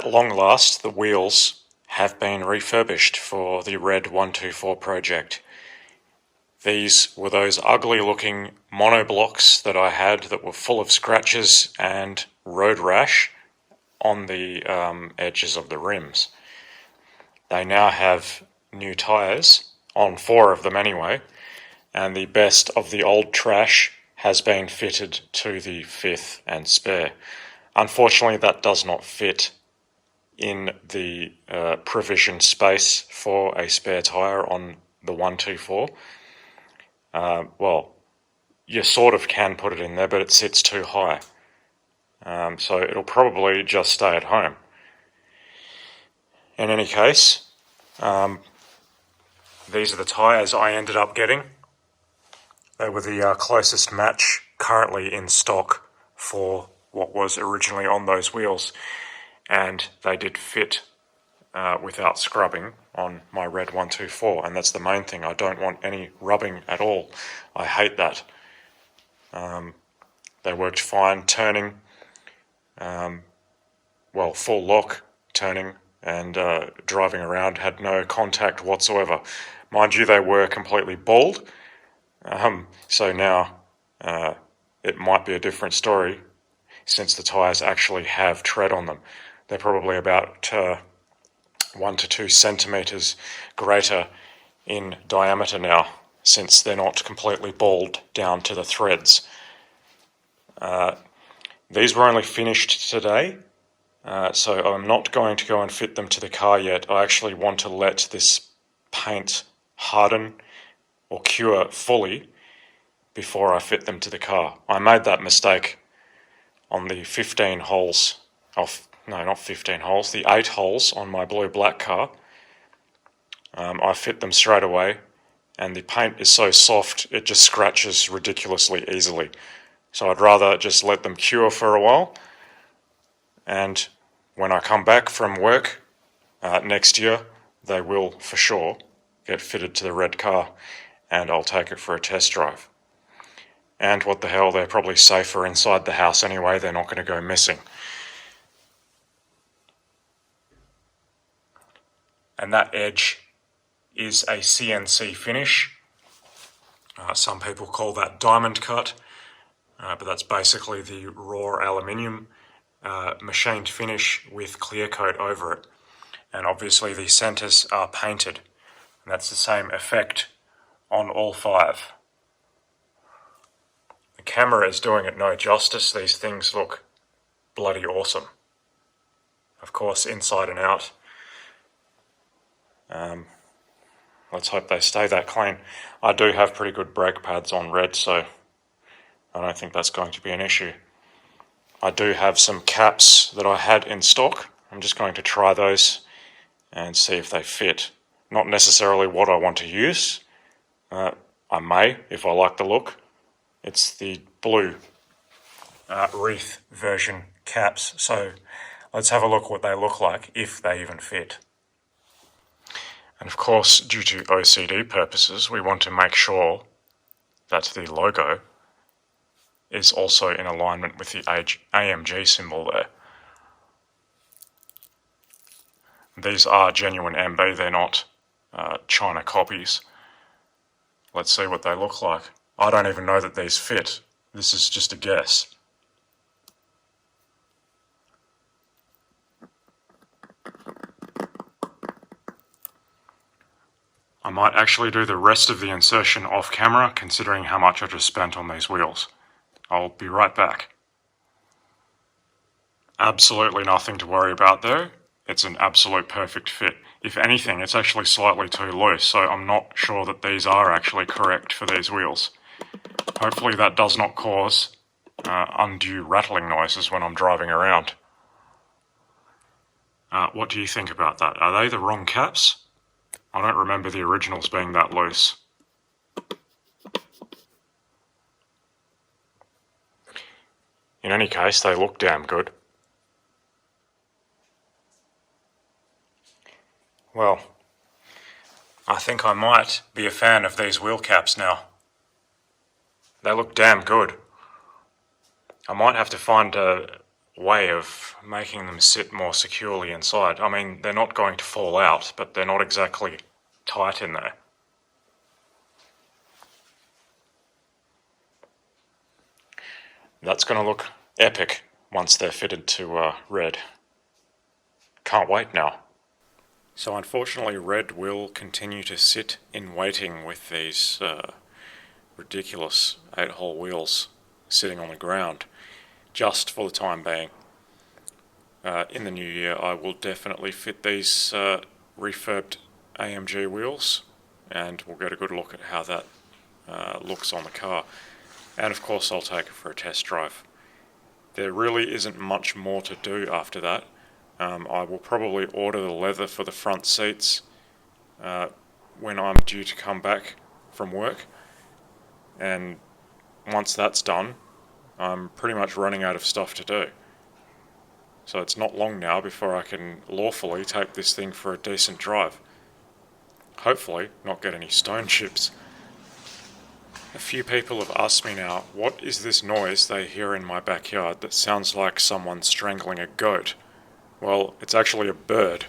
At long last, the wheels have been refurbished for the Red 124 project. These were those ugly looking monoblocks that I had that were full of scratches and road rash on the edges of the rims. They now have new tyres, on 4 of them anyway, and the best of the old trash has been fitted to the 5th and spare. Unfortunately, that does not fit in the provision space for a spare tyre on the 124. Well, you sort of can put it in there, but it sits too high. So it'll probably just stay at home. In any case, these are the tyres I ended up getting. They were the closest match currently in stock for what was originally on those wheels, and they did fit without scrubbing on my Red 124, and that's the main thing. I don't want any rubbing at all. I hate that. They worked fine turning, full lock turning, and driving around, had no contact whatsoever. Mind you, they were completely bald, so now it might be a different story since the tyres actually have tread on them. They're probably about 1 to 2 centimetres greater in diameter now, since they're not completely bald down to the threads. These were only finished today, so I'm not going to go and fit them to the car yet. I actually want to let this paint harden or cure fully before I fit them to the car. I made that mistake on the 15 holes of, no, not 15 holes, the 8 holes on my blue-black car. I fit them straight away, and the paint is so soft it just scratches ridiculously easily. So I'd rather just let them cure for a while, and when I come back from work next year, they will for sure get fitted to the red car, and I'll take it for a test drive. And what the hell, they're probably safer inside the house anyway, they're not going to go missing. And that edge is a CNC finish. Some people call that diamond cut, but that's basically the raw aluminium machined finish with clear coat over it. And obviously the centers are painted, and that's the same effect on all 5. The camera is doing it no justice. These things look bloody awesome. Of course, inside and out. Let's hope they stay that clean. I do have pretty good brake pads on red, so I don't think that's going to be an issue. I do have some caps that I had in stock. I'm just going to try those and see if they fit. Not necessarily what I want to use. I may, if I like the look. It's the blue wreath version caps, so let's have a look what they look like, if they even fit. And of course, due to OCD purposes, we want to make sure that the logo is also in alignment with the AMG symbol there. These are genuine MB, they're not China copies. Let's see what they look like. I don't even know that these fit. This is just a guess. I might actually do the rest of the insertion off camera, considering how much I just spent on these wheels. I'll be right back. Absolutely nothing to worry about though. It's an absolute perfect fit. If anything, it's actually slightly too loose, so I'm not sure that these are actually correct for these wheels. Hopefully that does not cause undue rattling noises when I'm driving around. What do you think about that? Are they the wrong caps? I don't remember the originals being that loose. In any case, they look damn good. Well, I think I might be a fan of these wheel caps now. They look damn good. I might have to find way of making them sit more securely inside. I mean, they're not going to fall out, but they're not exactly tight in there. That's going to look epic once they're fitted to red. Can't wait now. So unfortunately, red will continue to sit in waiting with these ridiculous 8-hole wheels sitting on the ground, just for the time being. In the new year, I will definitely fit these refurbed AMG wheels, and we'll get a good look at how that looks on the car. And of course, I'll take it for a test drive. There really isn't much more to do after that. I will probably order the leather for the front seats when I'm due to come back from work. And once that's done, I'm pretty much running out of stuff to do. So it's not long now before I can lawfully take this thing for a decent drive. Hopefully not get any stone chips. A few people have asked me now, what is this noise they hear in my backyard that sounds like someone strangling a goat? Well, it's actually a bird.